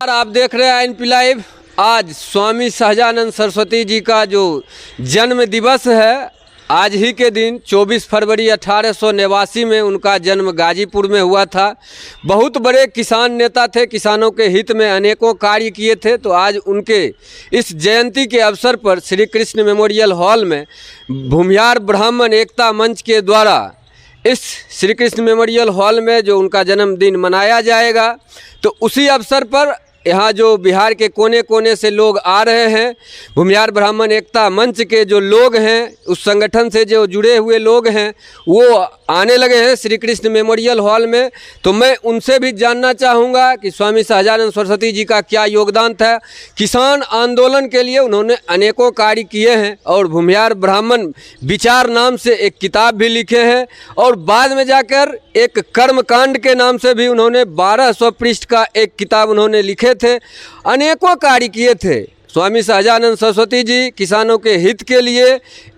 आप देख रहे हैं एनपी लाइव। आज स्वामी सहजानंद सरस्वती जी का जो जन्म दिवस है, आज ही के दिन 24 फरवरी 1889 में उनका जन्म गाजीपुर में हुआ था। बहुत बड़े किसान नेता थे, किसानों के हित में अनेकों कार्य किए थे। तो आज उनके इस जयंती के अवसर पर श्री कृष्ण मेमोरियल हॉल में भूमिहार ब्राह्मण एकता मंच के द्वारा इस श्री कृष्ण मेमोरियल हॉल में जो उनका जन्मदिन मनाया जाएगा, तो उसी अवसर पर यहाँ जो बिहार के कोने कोने से लोग आ रहे हैं, भूमिहार ब्राह्मण एकता मंच के जो लोग हैं, उस संगठन से जो जुड़े हुए लोग हैं, वो आने लगे हैं श्री कृष्ण मेमोरियल हॉल में। तो मैं उनसे भी जानना चाहूँगा कि स्वामी सहजानंद सरस्वती जी का क्या योगदान था। किसान आंदोलन के लिए उन्होंने अनेकों कार्य किए हैं और भूमिहार ब्राह्मण विचार नाम से एक किताब भी लिखे हैं, और बाद में जाकर एक कर्मकांड के नाम से भी उन्होंने 1200 पृष्ठ का एक किताब उन्होंने लिखे थे। अनेकों कार्य किए थे स्वामी सहजानंद सरस्वती जी किसानों के हित के लिए।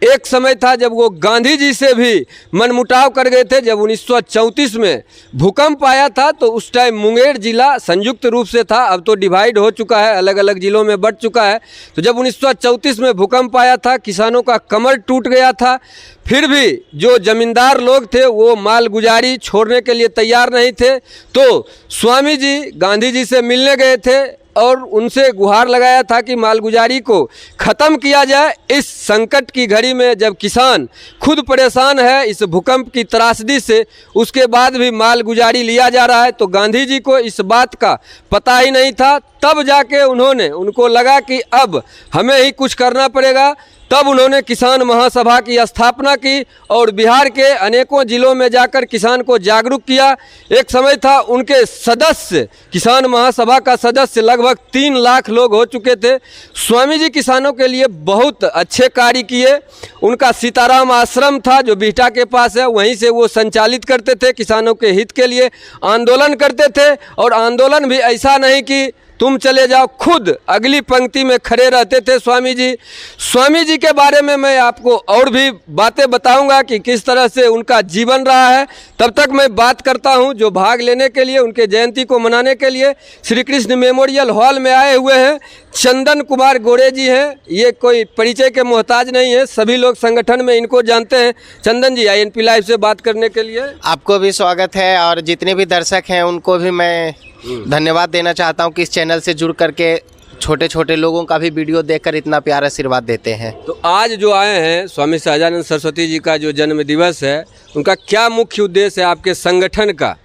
एक समय था जब वो गांधी जी से भी मनमुटाव कर गए थे। जब 1934 में भूकंप आया था तो उस टाइम मुंगेर जिला संयुक्त रूप से था, अब तो डिवाइड हो चुका है, अलग अलग जिलों में बट चुका है। तो जब 1934 में भूकंप आया था, किसानों का कमर टूट गया था, फिर भी जो जमींदार लोग थे वो माल गुजारी छोड़ने के लिए तैयार नहीं थे। तो स्वामी जी गांधी जी से मिलने गए थे और उनसे गुहार लगाया था कि मालगुजारी को ख़त्म किया जाए। इस संकट की घड़ी में जब किसान खुद परेशान है इस भूकंप की त्रासदी से, उसके बाद भी मालगुजारी लिया जा रहा है, तो गांधी जी को इस बात का पता ही नहीं था। तब जाके उनको लगा कि अब हमें ही कुछ करना पड़ेगा। तब उन्होंने किसान महासभा की स्थापना की और बिहार के अनेकों जिलों में जाकर किसान को जागरूक किया। एक समय था उनके सदस्य, किसान महासभा का सदस्य लगभग 3 लाख लोग हो चुके थे। स्वामी जी किसानों के लिए बहुत अच्छे कार्य किए। उनका सीताराम आश्रम था जो बिहटा के पास है, वहीं से वो संचालित करते थे, किसानों के हित के लिए आंदोलन करते थे। और आंदोलन भी ऐसा नहीं कि तुम चले जाओ, खुद अगली पंक्ति में खड़े रहते थे स्वामी जी। स्वामी जी के बारे में मैं आपको और भी बातें बताऊंगा कि किस तरह से उनका जीवन रहा है। तब तक मैं बात करता हूं जो भाग लेने के लिए, उनके जयंती को मनाने के लिए श्री कृष्ण मेमोरियल हॉल में आए हुए हैं। चंदन कुमार गोरे जी हैं, ये कोई परिचय के मोहताज नहीं है, सभी लोग संगठन में इनको जानते हैं। चंदन जी आए एनपी लाइव से बात करने के लिए। आपको भी स्वागत है और जितने भी दर्शक हैं उनको भी मैं धन्यवाद देना चाहता हूं कि इस चैनल से जुड़ करके छोटे छोटे लोगों का भी वीडियो देखकर इतना प्यारा आशीर्वाद देते हैं। तो आज जो आए हैं स्वामी सहजानंद सरस्वती जी का जो जन्म दिवस है, उनका क्या मुख्य उद्देश्य है आपके संगठन का?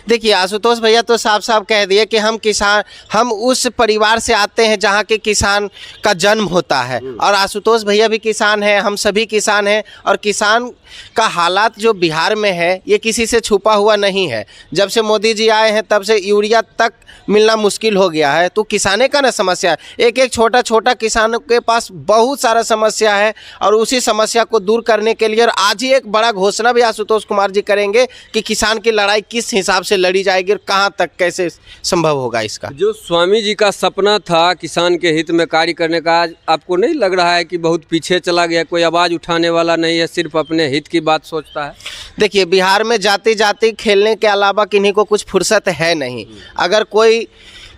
देखिए आशुतोष भैया तो साफ साफ कह दिए कि हम उस परिवार से आते हैं जहाँ के किसान का जन्म होता है, और आशुतोष भैया भी किसान हैं, हम सभी किसान हैं। और किसान का हालात जो बिहार में है ये किसी से छुपा हुआ नहीं है। जब से मोदी जी आए हैं तब से यूरिया तक मिलना मुश्किल हो गया है। तो किसाने का ना समस्या है, एक एक छोटा छोटा किसानों के पास बहुत सारा समस्या है, और उसी समस्या को दूर करने के लिए और आज ही एक बड़ा घोषणा भी आशुतोष कुमार जी करेंगे कि किसान की लड़ाई किस हिसाब से लड़ी जाएगी और कहाँ तक कैसे संभव होगा इसका। जो स्वामी जी का सपना था किसान के हित में कार्य करने का, आज आपको नहीं लग रहा है कि बहुत पीछे चला गया, कोई आवाज़ उठाने वाला नहीं है, सिर्फ अपने हित की बात सोचता है? देखिए बिहार में जाति जाति खेलने के अलावा किन्हीं को कुछ फुर्सत है नहीं। अगर कोई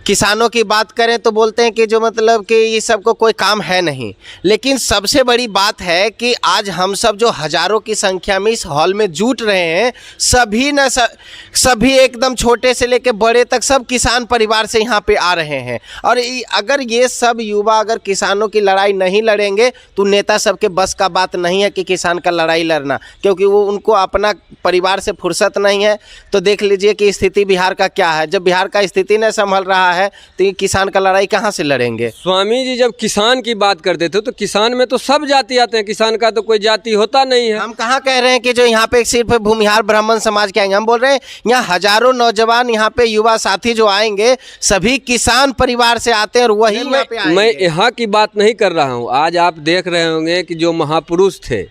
किसानों की बात करें तो बोलते हैं कि जो मतलब कि ये सबको कोई काम है नहीं। लेकिन सबसे बड़ी बात है कि आज हम सब जो हज़ारों की संख्या में इस हॉल में जुट रहे हैं, सभी एकदम छोटे से लेकर बड़े तक सब किसान परिवार से यहाँ पे आ रहे हैं। और अगर ये सब युवा अगर किसानों की लड़ाई नहीं लड़ेंगे तो नेता सबके बस का बात नहीं है कि किसान का लड़ाई लड़ना, क्योंकि वो उनको अपना परिवार से फुर्सत नहीं है। तो देख लीजिए कि स्थिति बिहार का क्या है। जब बिहार का स्थिति नहीं संभल रहा है तो ये किसान का लड़ाई कहाँ से लड़ेंगे? स्वामी जी जब किसान की बात करते थे तो किसान में तो सब जाति आते हैं, किसान का तो कोई जाति होता नहीं है। हम कहाँ कह रहे हैं कि जो यहाँ पे सिर्फ भूमिहार ब्राह्मण समाज के आएंगे, हम बोल रहे हैं यहाँ हजारों नौजवान यहाँ पे युवा साथी जो आएंगे सभी किसान परिवार से आते हैं और वही यहाँ पे आएंगे। मैं यहाँ की बात नहीं कर रहा हूँ। आज आप देख रहे होंगे कि जो महापुरुष थे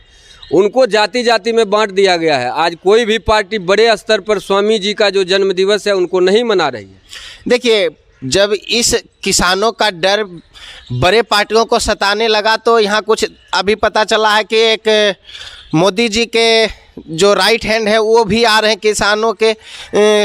उनको जाति जाति में बांट दिया गया है। आज कोई भी पार्टी बड़े स्तर पर स्वामी जी का जो जन्म दिवस है उनको नहीं मना रही है। देखिए जब इस किसानों का डर बड़े पार्टियों को सताने लगा तो यहाँ कुछ अभी पता चला है कि एक मोदी जी के जो राइट हैंड है वो भी आ रहे हैं किसानों के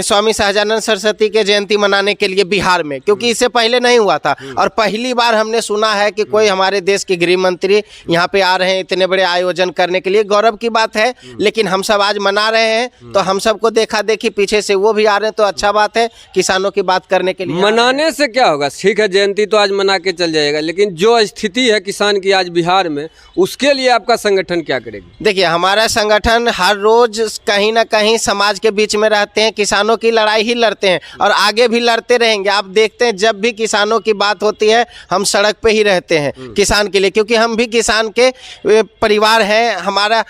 स्वामी सहजानंद सरस्वती के जयंती मनाने के लिए बिहार में, क्योंकि इससे पहले नहीं हुआ था। और पहली बार हमने सुना है कि कोई हमारे देश के गृह मंत्री यहाँ पे आ रहे हैं इतने बड़े आयोजन करने के लिए, गौरव की बात है। लेकिन हम सब आज मना रहे हैं तो हम सबको देखा देखी पीछे से वो भी आ रहे हैं, तो अच्छा बात है किसानों की बात करने के लिए। मनाने से क्या होगा, ठीक है जयंती तो आज मना के चल जाएगा, लेकिन जो स्थिति है किसान की आज बिहार में, उसके लिए आपका संगठन क्या करेगी? देखिए, हमारा संगठन हर रोज कहीं ना कहीं समाज के बीच में रहते हैं, किसानों की लड़ाई ही लड़ते हैं और आगे भी लड़ते रहेंगे। आप देखते हैं जब भी किसानों की बात होती है हम सड़क पे ही रहते हैं किसान के लिए, क्योंकि हम भी किसान के परिवार हैं। हमारा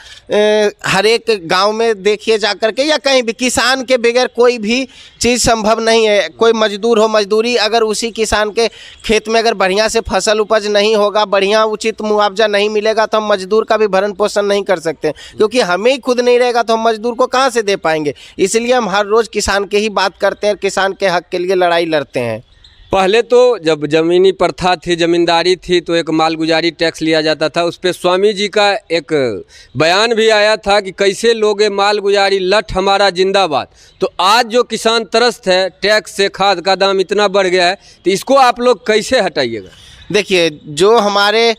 हर एक गांव में देखिए जाकर के या कहीं भी किसान के बगैर कोई भी चीज़ संभव नहीं है। कोई मजदूर हो, मजदूरी अगर उसी किसान के खेत में अगर बढ़िया से फसल उपज नहीं होगा, बढ़िया उचित मुआवजा नहीं मिलेगा, तो हम मजदूर का भी भरण पोषण नहीं कर सकते, क्योंकि हमें ही खुद नहीं रहेगा तो हम मजदूर को कहाँ से दे पाएंगे। इसलिए हम हर रोज किसान के ही बात करते हैं, किसान के हक के लिए लड़ाई लड़ते हैं। पहले तो जब जमीनी प्रथा थी, जमींदारी थी, तो एक मालगुजारी टैक्स लिया जाता था। उस पर स्वामी जी का एक बयान भी आया था कि कैसे लोगे मालगुजारी, लठ हमारा जिंदाबाद। तो आज जो किसान त्रस्त है, टैक्स से खाद का दाम इतना बढ़ गया है, तो इसको आप लोग कैसे हटाइएगा? देखिए, जो हमारे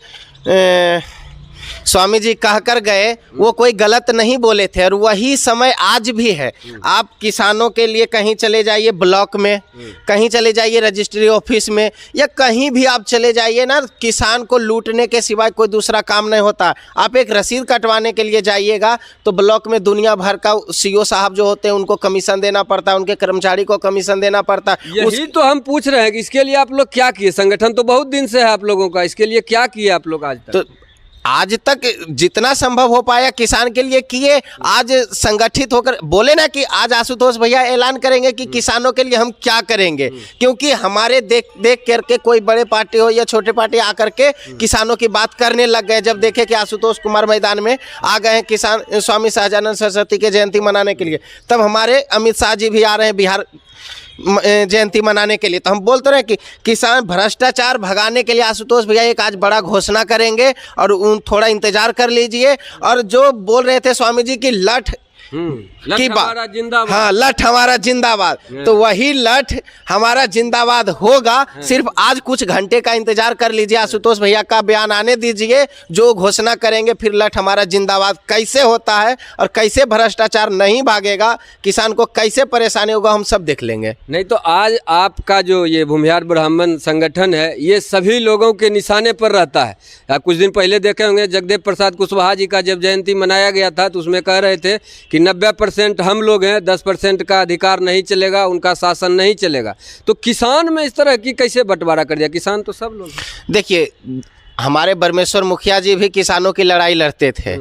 स्वामी जी कहकर गए वो कोई गलत नहीं बोले थे और वही समय आज भी है। आप किसानों के लिए कहीं चले जाइए ब्लॉक में, कहीं चले जाइए रजिस्ट्री ऑफिस में, या कहीं भी आप चले जाइए ना, किसान को लूटने के सिवाय कोई दूसरा काम नहीं होता। आप एक रसीद कटवाने के लिए जाइएगा तो ब्लॉक में दुनिया भर का सीओ साहब जो होते हैं उनको कमीशन देना पड़ता है, उनके कर्मचारी को कमीशन देना पड़ता है। यही तो हम पूछ रहे हैं कि इसके लिए आप लोग क्या किए? संगठन तो बहुत दिन से है आप लोगों का, इसके लिए क्या किए आप लोग आज तक? तो आज तक जितना संभव हो पाया किसान के लिए किए। आज संगठित होकर बोले ना कि आज आशुतोष भैया ऐलान करेंगे कि किसानों के लिए हम क्या करेंगे, क्योंकि हमारे देख करके कोई बड़े पार्टी हो या छोटे पार्टी आकर के किसानों की बात करने लग गए। जब देखे कि आशुतोष कुमार मैदान में आ गए हैं किसान स्वामी सहजानंद सरस्वती के जयंती मनाने के लिए, तब हमारे अमित शाह जी भी आ रहे हैं बिहार जयंती मनाने के लिए। तो हम बोलते रहे कि किसान भ्रष्टाचार भगाने के लिए आशुतोष भैया एक आज बड़ा घोषणा करेंगे और थोड़ा इंतजार कर लीजिए। और जो बोल रहे थे स्वामी जी की लठ की बात, हाँ, लठ हमारा जिंदाबाद, तो वही लठ हमारा जिंदाबाद होगा। सिर्फ आज कुछ घंटे का इंतजार कर लीजिए, आशुतोष भैया का बयान आने दीजिए, जो घोषणा करेंगे फिर लठ हमारा जिंदाबाद कैसे होता है और कैसे भ्रष्टाचार नहीं भागेगा, किसान को कैसे परेशानी होगा, हम सब देख लेंगे। नहीं तो आज आपका जो ये भूमिहार ब्राह्मण संगठन है, ये सभी लोगों के निशाने पर रहता है। आप कुछ दिन पहले देखे होंगे जगदेव प्रसाद कुशवाहा जी का जब जयंती मनाया गया था तो उसमें कह रहे थे कि 90% हम लोग हैं, 10% का अधिकार नहीं चलेगा, उनका शासन नहीं चलेगा। तो किसान में इस तरह की कैसे बंटवारा कर दिया? किसान तो सब लोग। देखिए, हमारे बरमेश्वर मुखिया जी भी किसानों की लड़ाई लड़ते थे।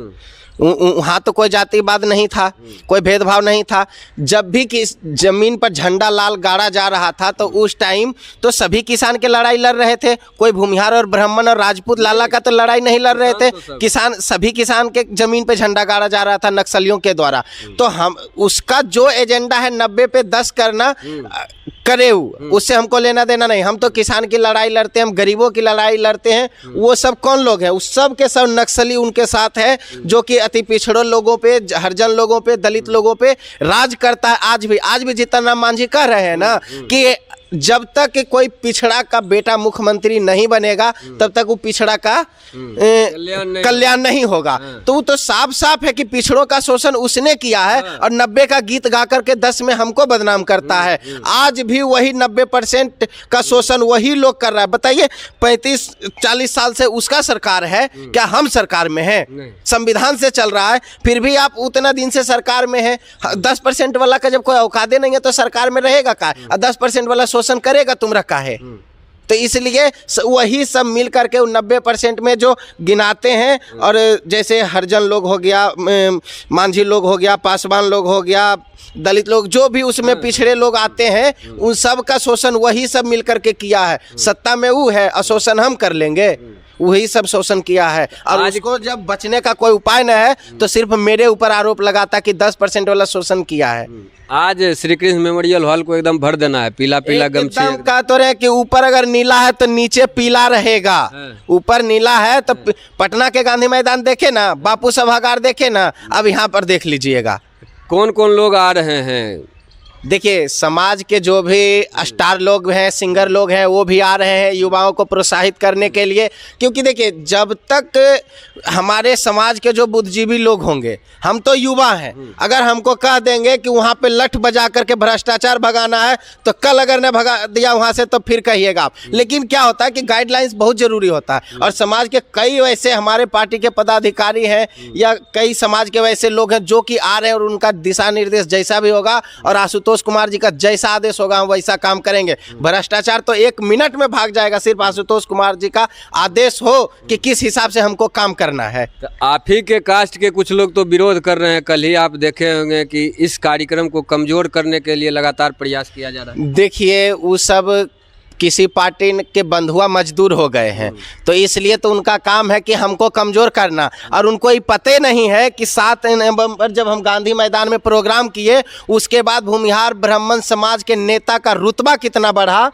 वहाँ तो कोई जातिवाद नहीं था, कोई भेदभाव नहीं था। जब भी किस जमीन पर झंडा लाल गाड़ा जा रहा था तो उस टाइम तो सभी किसान के लड़ाई लड़ रहे थे। कोई भूमिहार और ब्राह्मण और राजपूत लाला का तो लड़ाई नहीं लड़ रहे थे, किसान सभी किसान के जमीन पे झंडा गाड़ा जा रहा था नक्सलियों के द्वारा। तो हम उसका जो एजेंडा है 90 पे 10 करना करे, उससे हमको लेना देना नहीं। हम तो किसान की लड़ाई लड़ते हैं, हम गरीबों की लड़ाई लड़ते हैं। वो सब कौन लोग हैं? उस सब के सब नक्सली उनके साथ है, जो कि अति पिछड़ों लोगों पे, हरिजन लोगों पे, दलित लोगों पे राज करता है। आज भी जीतन राम मांझी कह रहे हैं ना कि जब तक कोई पिछड़ा का बेटा मुख्यमंत्री नहीं बनेगा तब तक वो पिछड़ा का कल्याण नहीं होगा। तो वो तो साफ साफ है कि पिछड़ों का शोषण उसने किया है और 90 का गीत गा करके 10 में हमको बदनाम करता है। आज भी वही 90% का शोषण वही लोग कर रहा है। बताइए, 35-40 साल से उसका सरकार है, क्या हम सरकार में है? संविधान से चल रहा है, फिर भी आप उतना दिन से सरकार में है। 10% वाला का जब कोई औकादे नहीं है तो सरकार में रहेगा का? 10% वाला शोषण करेगा तुमरा का है? तो इसलिए वही सब मिल करके 90% में जो गिनाते हैं, और जैसे हरिजन लोग हो गया, मांझी लोग हो गया, पासवान लोग हो गया, दलित लोग, जो भी उसमें पिछड़े लोग आते हैं, उन सब का शोषण वही सब मिल करके किया है। सत्ता में वो है और शोषण हम कर लेंगे। वही सब शोषण किया है। और आज- उसको जब बचने का कोई उपाय न है तो सिर्फ मेरे ऊपर आरोप लगाता कि 10% वाला शोषण किया है। आज श्री कृष्ण मेमोरियल हॉल को एकदम भर देना है, पीला पीला गमछी एकदम कहा तो रहे कि ऊपर अगर नीला है तो नीचे पीला रहेगा। ऊपर नीला है तो पटना के गांधी मैदान देखे ना, बापू सभागार देखे ना, अब यहाँ पर देख लीजिएगा। कौन कौन लोग आ रहे हैं? देखिए, समाज के जो भी स्टार लोग हैं, सिंगर लोग हैं, वो भी आ रहे हैं युवाओं को प्रोत्साहित करने के लिए। क्योंकि देखिए, जब तक हमारे समाज के जो बुद्धिजीवी लोग होंगे, हम तो युवा हैं, अगर हमको कह देंगे कि वहाँ पे लठ बजा करके भ्रष्टाचार भगाना है तो कल अगर ने भगा दिया वहाँ से तो फिर कहिएगा आप। लेकिन क्या होता है कि गाइडलाइंस बहुत ज़रूरी होता है, और समाज के कई वैसे हमारे पार्टी के पदाधिकारी हैं या कई समाज के वैसे लोग हैं जो कि आ रहे हैं, और उनका दिशा निर्देश जैसा भी होगा और आशुतोष कुमार जी का जैसा आदेश होगा हम वैसा काम करेंगे। भ्रष्टाचार तो 1 मिनट में भाग जाएगा, सिर्फ आशुतोष कुमार जी का आदेश हो कि किस हिसाब से हमको काम करना है। तो आप ही के कास्ट के कुछ लोग तो विरोध कर रहे हैं। कल ही आप देखे होंगे कि इस कार्यक्रम को कमजोर करने के लिए लगातार प्रयास किया जा रहा है। देखिए, वो सब किसी पार्टी के बंधुआ मजदूर हो गए हैं, तो इसलिए तो उनका काम है कि हमको कमज़ोर करना। और उनको ये पता नहीं है कि 7 नवंबर जब हम गांधी मैदान में प्रोग्राम किए, उसके बाद भूमिहार ब्राह्मण समाज के नेता का रुतबा कितना बढ़ा।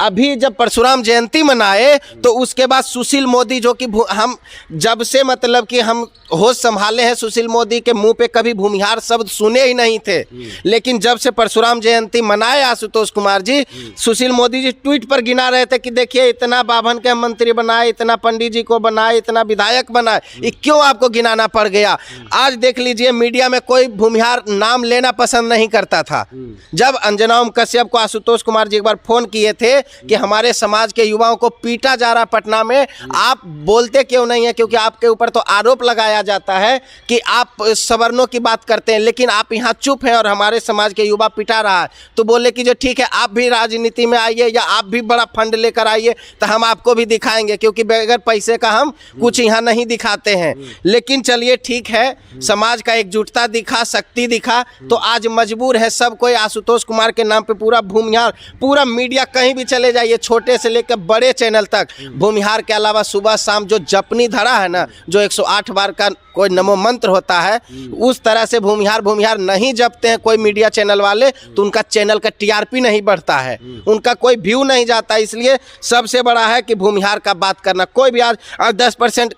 अभी जब परशुराम जयंती मनाए तो उसके बाद सुशील मोदी, जो कि हम जब से मतलब कि हम होश संभाले हैं, सुशील मोदी के मुंह पे कभी भूमिहार शब्द सुने ही नहीं थे। लेकिन जब से परशुराम जयंती मनाए आशुतोष कुमार जी, सुशील मोदी जी ट्वीट पर गिना रहे थे कि देखिए, इतना बाभन के मंत्री बनाए, इतना पंडित जी को बनाए, इतना विधायक बनाए, ये क्यों आपको गिनाना पड़ गया। आज देख लीजिए, मीडिया में कोई भूमिहार नाम लेना पसंद नहीं करता था। जब अंजना ओम कश्यप को आशुतोष कुमार जी एक बार फोन किए थे कि हमारे समाज के युवाओं को पीटा जा रहा पटना में, आप बोलते क्यों नहीं है, क्योंकि आपके ऊपर तो आरोप लगाया जाता है कि आप सवर्णों की बात करते हैं, लेकिन आप यहाँ चुप हैं और हमारे समाज के युवा पिटा रहा है। तो बोले कि जो ठीक है, आप भी राजनीति में आइए या आप भी बड़ा फंड लेकर आइए तो हम आपको भी दिखाएंगे, क्योंकि बगैर पैसे का हम कुछ यहाँ नहीं दिखाते हैं। लेकिन चलिए ठीक है, समाज का एकजुटता दिखा, शक्ति दिखा, तो आज मजबूर है सब कोई आशुतोष कुमार के नाम पे पूरा भूमिहार, पूरा मीडिया कहीं भी चले जाइए, छोटे से लेकर बड़े चैनल तक, भूमिहार के अलावा सुबह शाम जो जपनी धरा है ना, जो 108 बार का कोई नमो मंत्र होता है, उस तरह से भूमिहार नहीं जपते हैं कोई मीडिया चैनल वाले, तो उनका चैनल का टीआरपी नहीं बढ़ता है, उनका कोई व्यू नहीं जाता। इसलिए सबसे बड़ा है कि भूमिहार का बात करना। कोई भी आज 10%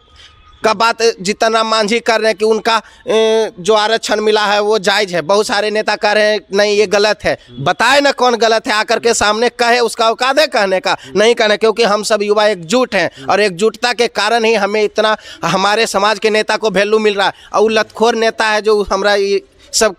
का बात जीतन राम मांझी कर रहे हैं कि उनका जो आरक्षण मिला है वो जायज़ है। बहुत सारे नेता कह रहे हैं नहीं ये गलत है। बताए ना कौन गलत है, आकर के सामने कहे, उसका औकात है कहने का? नहीं कहने, क्योंकि हम सब युवा एकजुट हैं और एकजुटता के कारण ही हमें इतना हमारे समाज के नेता को वैल्यू मिल रहा है। और लतखोर नेता है जो हमारा ये सब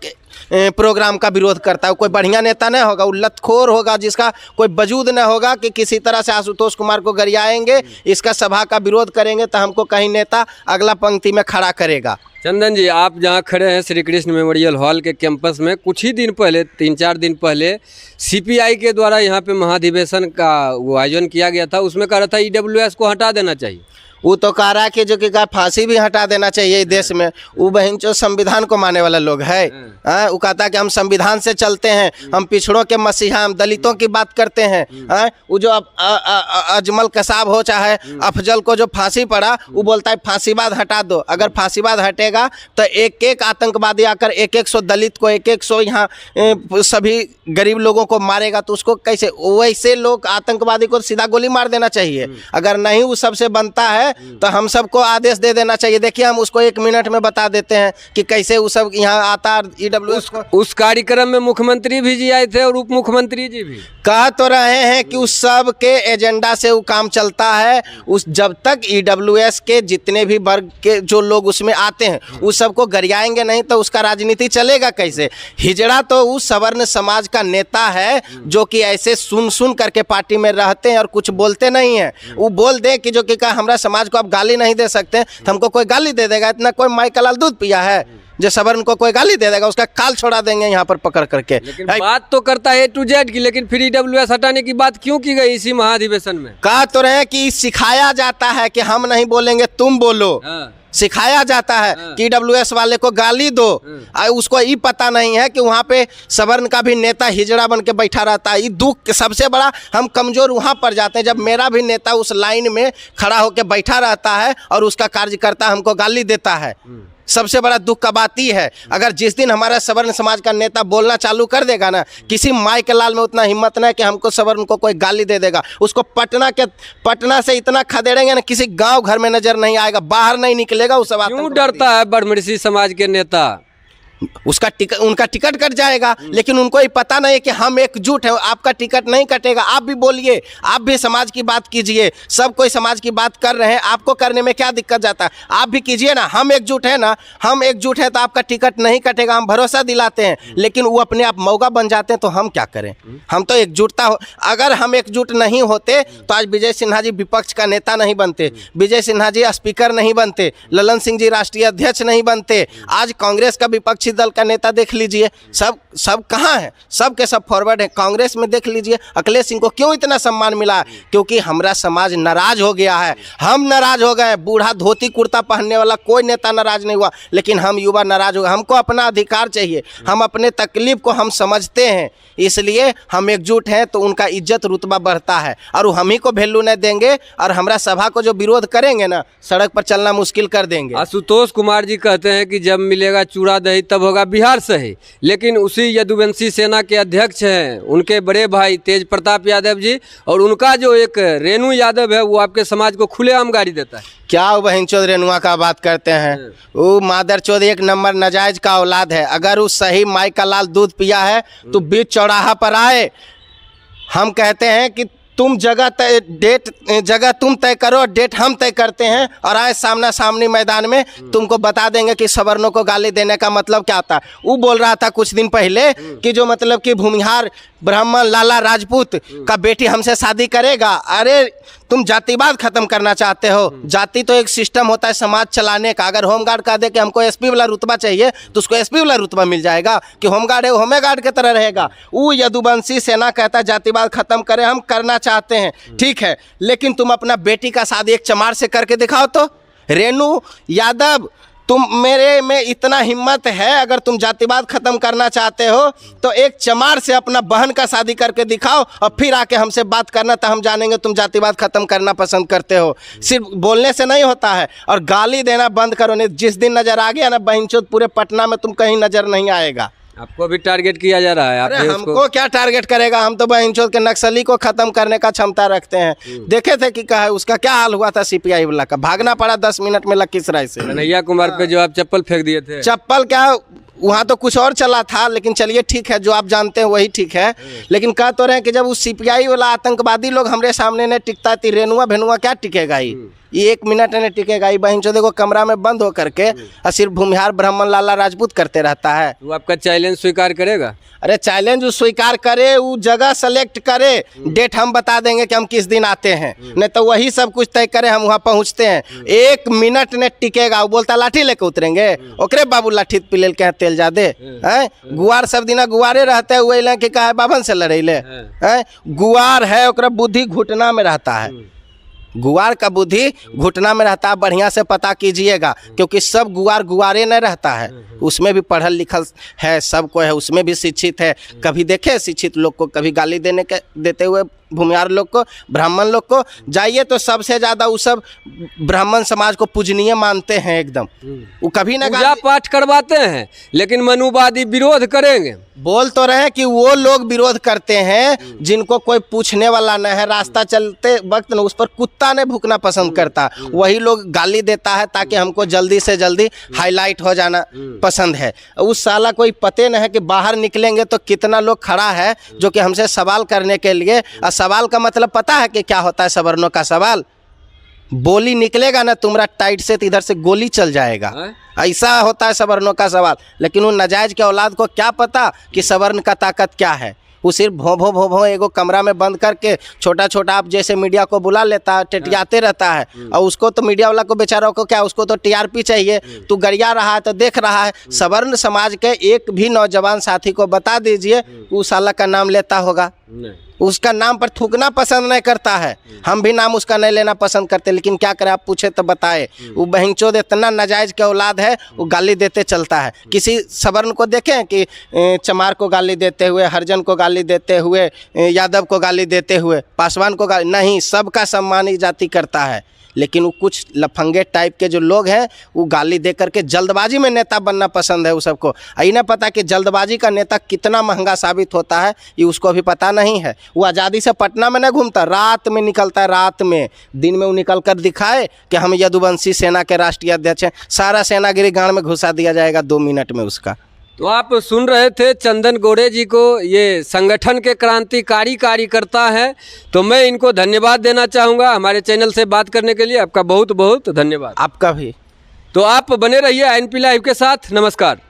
प्रोग्राम का विरोध करता है, कोई बढ़िया नेता नहीं होगा, वो लतखोर होगा जिसका कोई वजूद नहीं होगा कि किसी तरह से आशुतोष कुमार को गरियाएंगे, इसका सभा का विरोध करेंगे तो हमको कहीं नेता अगला पंक्ति में खड़ा करेगा। चंदन जी, आप जहाँ खड़े हैं श्री कृष्ण मेमोरियल हॉल के कैंपस में, कुछ ही दिन पहले, 3-4 दिन पहले सीपीआई के द्वारा यहाँ पे महाधिवेशन का वो आयोजन किया गया था। उसमें कह रहा था ईडब्ल्यूएस को हटा देना चाहिए। वो तो कह रहा है कि जो कि फांसी भी हटा देना चाहिए इस देश में। वो बहन जो संविधान को मानने वाला लोग है, वो कहता है कि हम संविधान से चलते हैं, हम पिछड़ों के मसीहा, हम दलितों की बात करते हैं। वो जो अजमल कसाब हो चाहे अफजल को जो फांसी पड़ा, वो बोलता है फांसीवाद हटा दो। अगर फांसीवाद हटेगा तो एक आतंकवादी आकर 100 दलित को, 100 यहाँ सभी गरीब लोगों को मारेगा, तो उसको कैसे? वैसे लोग आतंकवादी को सीधा गोली मार देना चाहिए। अगर नहीं वो सबसे बनता है तो हम सबको आदेश दे देना चाहिए। देखिए, हम उसको 1 मिनट में बता देते हैं कि कैसे वो सब यहाँ आता। ईडब्ल्यूएस को उस कार्यक्रम में मुख्यमंत्री भी जी आए थे और उप मुख्यमंत्री जी भी कह तो रहे हैं कि उस सब के एजेंडा से वो काम चलता है। उस जब तक ईडब्ल्यूएस के जितने भी वर्ग के जो लोग उसमें आते हैं, उस सबको गरियाएंगे नहीं तो उसका राजनीति चलेगा कैसे? हिजड़ा तो उस सवर्ण समाज का नेता है जो कि ऐसे सुन करके पार्टी में रहते हैं और कुछ बोलते नहीं है। वो बोल दे कि जो कि हमारा समाज को आप गाली नहीं दे सकते, तो हमको कोई गाली दे देगा? इतना कोई माई का लाल दूध पिया है जो सवर्ण को कोई गाली दे देगा? उसका काल छोड़ा देंगे यहाँ पर पकड़ करके। लेकिन बात तो करता है A to Z की, लेकिन फिर ईडब्ल्यूएस हटाने की बात क्यों की गई इसी महाधिवेशन में? कह तो रहे हैं कि सिखाया जाता है कि हम नहीं बोलेंगे तुम बोलो। सिखाया जाता है कि EWS वाले को गाली दो, उसको ये पता नहीं है कि वहाँ पे सवर्ण का भी नेता हिजड़ा बन के बैठा रहता है। ये दुख सबसे बड़ा हम कमजोर वहाँ पर जाते हैं जब मेरा भी नेता उस लाइन में खड़ा होकर बैठा रहता है और उसका कार्यकर्ता हमको गाली देता है। सबसे बड़ा दुख का बात ही है। अगर जिस दिन हमारा सवर्ण समाज का नेता बोलना चालू कर देगा ना, किसी माई के लाल में उतना हिम्मत नहीं कि हमको सवर्ण को कोई गाली दे देगा, उसको पटना से इतना खदेड़ेंगे ना किसी गांव घर में नजर नहीं आएगा, बाहर नहीं निकलेगा। उस क्यों डरता है बड़मरसी समाज के नेता? उनका टिकट कट जाएगा, लेकिन उनको ये पता नहीं कि हम एकजुट हैं। आपका टिकट नहीं कटेगा, आप भी बोलिए, आप भी समाज की बात कीजिए। सब कोई समाज की बात कर रहे हैं, आपको करने में क्या दिक्कत जाता है? आप भी कीजिए ना। हम एकजुट है ना, हम एकजुट है तो आपका टिकट नहीं कटेगा, हम भरोसा दिलाते हैं। लेकिन वो अपने आप मौका बन जाते हैं तो हम क्या करें? हम तो एकजुटता हो, अगर हम एकजुट नहीं होते तो आज विजय सिन्हा जी विपक्ष का नेता नहीं बनते, विजय सिन्हा जी स्पीकर नहीं बनते, ललन सिंह जी राष्ट्रीय अध्यक्ष नहीं बनते। आज कांग्रेस का विपक्षी दल का नेता देख लीजिए, सब कहाँ है? सब के सब फॉरवर्ड है। कांग्रेस में देख लीजिए अखिलेश सिंह को क्यों इतना सम्मान मिला? क्योंकि हमारा समाज नाराज हो गया है, हम नाराज हो गए। बूढ़ा धोती कुर्ता पहनने वाला कोई नेता नाराज नहीं हुआ, लेकिन हम युवा नाराज हो गए। हमको अपना अधिकार चाहिए, हम अपने तकलीफ को हम समझते हैं, इसलिए हम एकजुट हैं तो उनका इज्जत रुतबा बढ़ता है। और हम ही को वैल्यू नहीं देंगे और हमारा सभा को जो विरोध करेंगे ना, सड़क पर चलना मुश्किल कर देंगे। आशुतोष कुमार जी कहते हैं कि जब मिलेगा चूड़ा दही तब होगा बिहार सही, लेकिन उसी यदुवंशी सेना के अध्यक्ष हैं उनके बड़े भाई तेज प्रताप यादव जी, और उनका जो एक रेणु यादव है वो आपके समाज को खुलेआम गाड़ी देता है। क्या वो बहनचोद रेणुआ का बात करते हैं? वो मादरचोद एक नंबर नाजायज का औलाद है। अगर उस सही माई का लाल दूध पिया है तो बीच चौराहा पर आए। हम कहते हैं कि तुम जगह तुम तय करो, डेट हम तय करते हैं, और आए सामना सामनी मैदान में तुमको बता देंगे कि सवर्णों को गाली देने का मतलब क्या होता है। वो बोल रहा था कुछ दिन पहले कि जो मतलब कि भूमिहार ब्राह्मण लाला राजपूत का बेटी हमसे शादी करेगा। अरे तुम जातिवाद खत्म करना चाहते हो? जाति तो एक सिस्टम होता है समाज चलाने का। अगर होमगार्ड कह दे कि हमको एसपी वाला रुतबा चाहिए तो उसको एसपी वाला रुतबा मिल जाएगा कि होमगार्ड है वो होमगार्ड की तरह रहेगा। वो यदुवंशी सेना कहता है जातिवाद खत्म करें, हम करना चाहते हैं, ठीक है, लेकिन तुम अपना बेटी का शादी एक चमार से करके दिखाओ तो। रेणु यादव, तुम मेरे में इतना हिम्मत है, अगर तुम जातिवाद खत्म करना चाहते हो तो एक चमार से अपना बहन का शादी करके दिखाओ और फिर आके हमसे बात करना, तो हम जानेंगे तुम जातिवाद खत्म करना पसंद करते हो। सिर्फ बोलने से नहीं होता है, और गाली देना बंद करो, नहीं जिस दिन नजर आ गया ना बहनचोद, पूरे पटना में तुम कहीं नजर नहीं आएगा। आपको भी टारगेट किया जा रहा है। अरे हमको क्या टारगेट करेगा? हम तो बहनचोद के नक्सली को खत्म करने का क्षमता रखते हैं। देखे थे कि कहा उसका क्या हाल हुआ था सीपीआई वाला का, भागना पड़ा 10 मिनट में लखीसराय से। कन्हैया कुमार पे जो आप चप्पल फेंक दिए थे, चप्पल क्या, वहाँ तो कुछ और चला था, लेकिन चलिए ठीक है, जो आप जानते हैं वही ठीक है। लेकिन कह तो रहे हैं कि जब उस सीपीआई वाला आतंकवादी लोग हमारे सामने नहीं टिकता थी, रेणुआ भेनुआ क्या टिकेगा? ये 1 मिनट नहीं टिकेगा। ये बहन चोदे को कमरा में बंद हो करके और सिर्फ भूमिहार ब्राह्मण लाला राजपूत करते रहता है। वो आपका चैलेंज स्वीकार करेगा? अरे चैलेंज वो स्वीकार करे, वो जगह सेलेक्ट करे, डेट हम बता देंगे कि हम किस दिन आते हैं, नहीं तो वही सब कुछ तय करे, हम वहाँ पहुँचते हैं। 1 मिनट नहीं टिकेगा। वो बोलता लाठी लेके उतरेंगे, ओकरे बाबू लाठी पिले के तेल जादे हैं। गुआर सब दिना गुआरे रहते हैं, वही ले कि कहा बाभन से लड़ैले हैं। गुआर है, ओकरा बुद्धि घुटना में रहता है। गुआर का बुद्धि घुटना में रहता है, बढ़िया से पता कीजिएगा, क्योंकि सब गुआर गुआरे नहीं रहता है, उसमें भी पढ़ल लिखल है, सबको है, उसमें भी शिक्षित है। कभी देखे शिक्षित लोग को कभी गाली देते हुए भूमिहार लोग को, ब्राह्मण लोग को? जाइए तो सबसे ज्यादा वो सब ब्राह्मण समाज को पूजनीय मानते हैं एकदम। वो कभी ना पूजा पाठ करवाते हैं, लेकिन मनुवादी विरोध करेंगे। बोल तो रहे कि वो लोग विरोध करते हैं जिनको कोई पूछने वाला न है, रास्ता चलते वक्त न उस पर कुत्ता ने भूकना पसंद करता, वही लोग गाली देता है ताकि हमको जल्दी से जल्दी हाईलाइट हो जाना पसंद है। उस साला कोई पते न है कि बाहर निकलेंगे तो कितना लोग खड़ा है जो कि हमसे सवाल करने के लिए। और सवाल का मतलब पता है कि क्या होता है? सवर्णों का सवाल, बोली निकलेगा ना तुम्हारा टाइट से तो इधर से गोली चल जाएगा, ऐसा होता है सवर्णों का सवाल। लेकिन उन नाजायज के औलाद को क्या पता कि सवर्ण का ताकत क्या है? वो सिर्फ भों एगो कमरा में बंद करके छोटा छोटा आप जैसे मीडिया को बुला लेता है, टेटियाते रहता है। और उसको तो मीडिया वाला को बेचारा को क्या, उसको तो टीआरपी चाहिए। तू गरिया रहा है तो देख रहा है, सवर्ण समाज के एक भी नौजवान साथी को बता दीजिए उस साला का नाम लेता होगा? उसका नाम पर थूकना पसंद नहीं करता है। हम भी नाम उसका नहीं लेना पसंद करते, लेकिन क्या करें, आप पूछे तो बताए। वो बहनचोद इतना नाजायज के औलाद है, वो गाली देते चलता है। किसी सवर्ण को देखें कि चमार को गाली देते हुए, हरिजन को गाली देते हुए, यादव को गाली देते हुए, पासवान को गाली नहीं, सबका सम्मान ही जाति करता है। लेकिन वो कुछ लफंगे टाइप के जो लोग हैं, वो गाली दे करके जल्दबाजी में नेता बनना पसंद है वो सबको। ये नहीं पता कि जल्दबाजी का नेता कितना महंगा साबित होता है, ये उसको भी पता नहीं है। वो आज़ादी से पटना में नहीं घूमता, रात में निकलता है, रात में। दिन में वो निकल कर दिखाए कि हम यदुवंशी सेना के राष्ट्रीय अध्यक्ष हैं, सारा सेनागिरी गांड में घुसा दिया जाएगा 2 मिनट में उसका। तो आप सुन रहे थे चंदन गोड़े जी को, ये संगठन के क्रांतिकारी कार्यकर्ता हैं। तो मैं इनको धन्यवाद देना चाहूँगा हमारे चैनल से बात करने के लिए। आपका बहुत बहुत धन्यवाद। आपका भी। तो आप बने रहिए INP लाइव के साथ। नमस्कार।